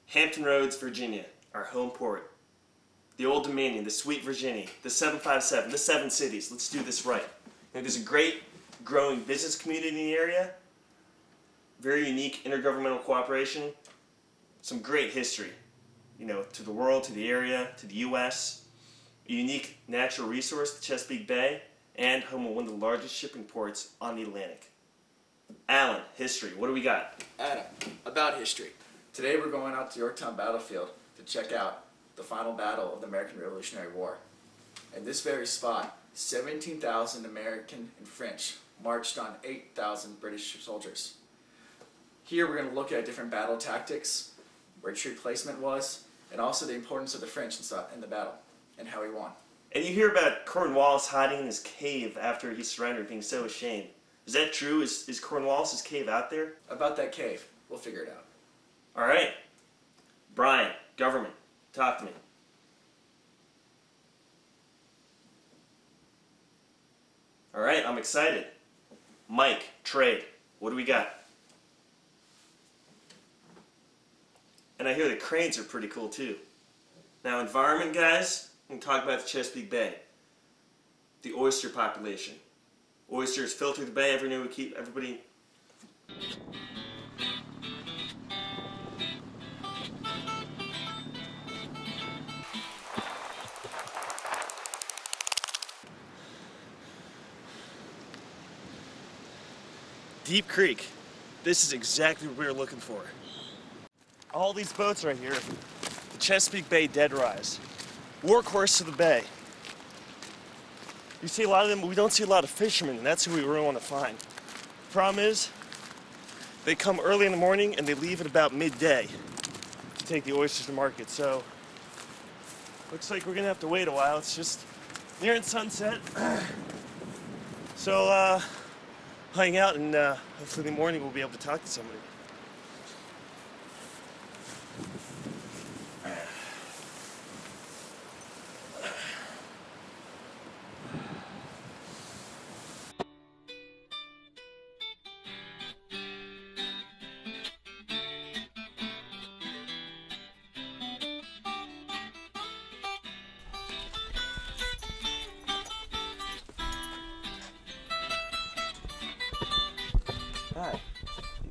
Hampton Roads, Virginia, our home port. The Old Dominion, the Sweet Virginia, the 757, the 7 cities. Let's do this right. There's a great growing business community in the area, very unique intergovernmental cooperation, some great history, to the world, to the area, to the U.S., a unique natural resource, the Chesapeake Bay, and home of one of the largest shipping ports on the Atlantic. Alan, history, what do we got? Adam, about history. Today we're going out to Yorktown Battlefield to check out the final battle of the American Revolutionary War. In this very spot, 17,000 American and French marched on 8,000 British soldiers. Here we're going to look at different battle tactics, where troop placement was, and also the importance of the French in the battle, and how he won. And you hear about Cornwallis hiding in his cave after he surrendered, being so ashamed. Is that true? Is Cornwallis' cave out there? About that cave, we'll figure it out. All right. Brian, government, talk to me. All right, I'm excited. Mike, trade, what do we got? And I hear the cranes are pretty cool too. Now, environment, guys, we can talk about the Chesapeake Bay. The oyster population. Oysters filter the bay every day. We keep everybody. Deep Creek. This is exactly what we were looking for. All these boats right here, the Chesapeake Bay Dead Rise. Workhorse of the bay. You see a lot of them, but we don't see a lot of fishermen, and that's who we really want to find. Problem is, they come early in the morning and they leave at about midday to take the oysters to market. So, looks like we're gonna have to wait a while. It's just nearing sunset. So, hang out, and hopefully in the morning we'll be able to talk to somebody. Hi,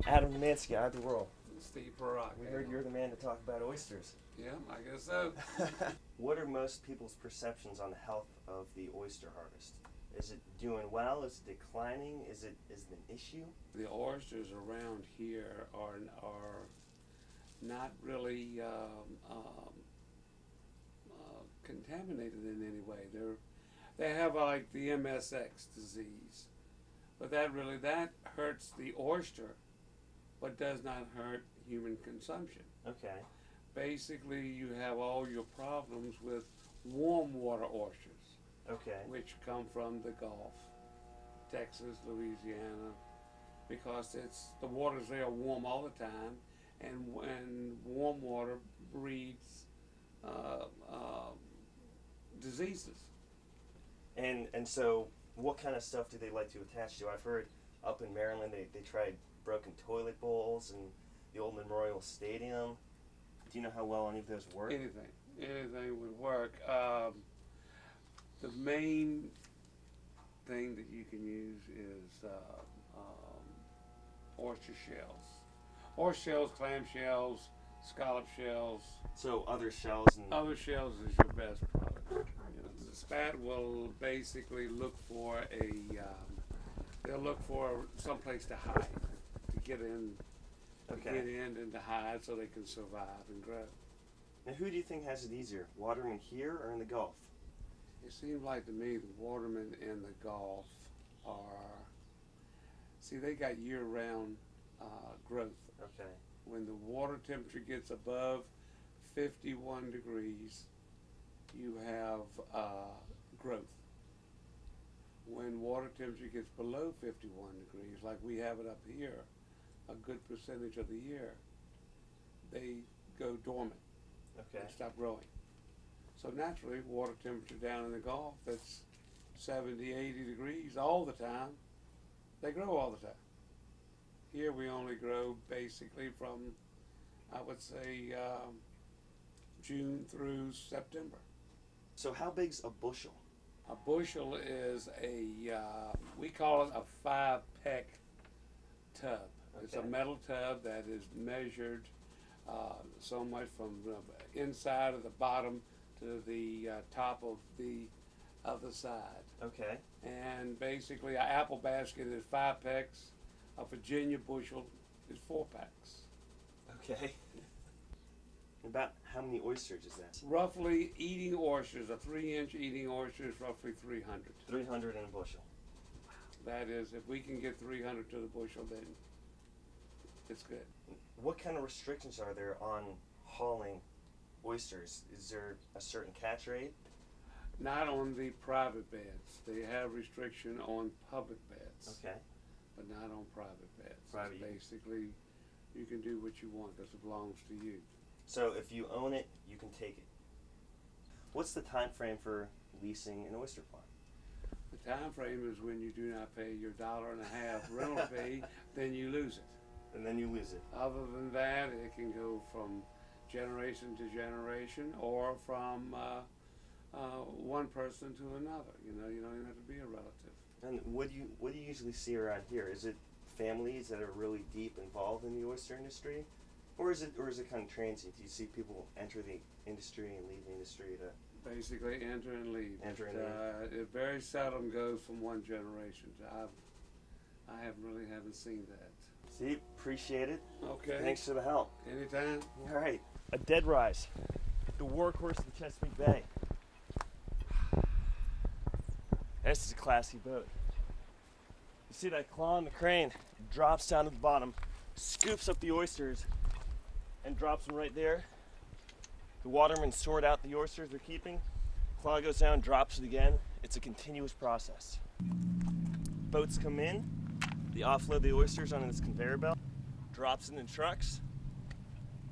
Adam Nemansky, out of the world. Steve Perrock. We heard you're the man to talk about oysters. Yeah, I guess so. What are most people's perceptions on the health of the oyster harvest? Is it doing well? Is it declining? Is it an issue? The oysters around here are not really contaminated in any way. They have like the MSX disease, but that hurts the oyster, but does not hurt human consumption. Okay. Basically, you have all your problems with warm water oysters. Okay. Which come from the Gulf, Texas, Louisiana, because the waters there are warm all the time, and warm water breeds diseases. And so, what kind of stuff do they like to attach to? I've heard up in Maryland they tried broken toilet bowls and the old Memorial Stadium. Do you know how well any of those work? Anything would work. The main thing that you can use is oyster shells. Oyster shells, clam shells, scallop shells. So other shells and... Other shells is your best product. The spat will basically look for they'll look for some place to hide, to get in, and to hide so they can survive and grow. Now, who do you think has it easier, watermen here or in the Gulf? It seems like to me the watermen in the Gulf they got year-round growth. Okay. When the water temperature gets above 51 degrees, you have growth. When water temperature gets below 51 degrees, like we have it up here, a good percentage of the year, they go dormant. Okay. They stop growing. So naturally, water temperature down in the Gulf that's 70, 80 degrees all the time, they grow all the time. Here we only grow basically from, I would say, June through September. So how big's a bushel? A bushel is we call it a 5-peck tub. It's a Okay. metal tub that is measured so much from the inside of the bottom to the top of the other side. Okay. And basically, an apple basket is 5 pecks. A Virginia bushel is 4 packs. Okay. About how many oysters is that? Roughly, eating oysters, a 3-inch eating oyster is roughly 300. 300 in a bushel. That is, if we can get 300 to the bushel, then it's good. What kind of restrictions are there on hauling oysters? Is there a certain catch rate? Not on the private beds. They have restriction on public beds, Okay. but not on private beds. Private, It's basically, you can do what you want because it belongs to you. So if you own it, you can take it. What's the time frame for leasing an oyster farm? The time frame is when you do not pay your $1.50 rental fee, then you lose it. And then you lose it. Other than that, it can go from generation to generation or from one person to another. You know, you don't even have to be a relative. And what do you usually see around here? Is it families that are really deep involved in the oyster industry? Or is it kind of transient? Do you see people enter the industry and leave the industry to Basically, enter and leave. enter and leave? It very seldom goes from one generation. I haven't seen that. See, appreciate it. Okay. Thanks for the help. Anytime. All right, a dead rise, the workhorse of the Chesapeake Bay. This is a classy boat. You see that claw on the crane? It drops down to the bottom, scoops up the oysters, and drops them right there. The watermen sort out the oysters they're keeping. Claw goes down, drops it again. It's a continuous process. Boats come in, they offload the oysters on this conveyor belt, drops in the trucks.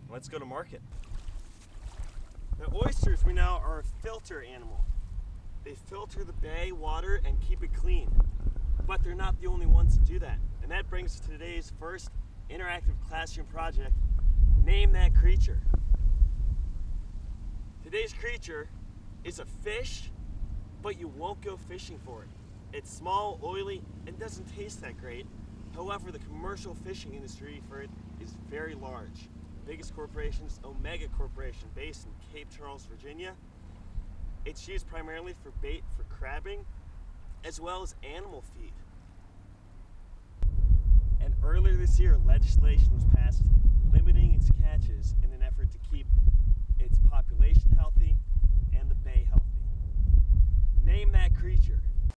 Let's go to market. The oysters, we know, are a filter animal. They filter the bay water and keep it clean. But they're not the only ones to do that. And that brings us to today's first interactive classroom project, Name That Creature. Today's creature is a fish, but you won't go fishing for it. It's small, oily, and doesn't taste that great. However, the commercial fishing industry for it is very large. The biggest corporation is Omega Corporation, based in Cape Charles, Virginia. It's used primarily for bait for crabbing, as well as animal feed. And earlier this year, legislation was passed limiting its catches in an effort to keep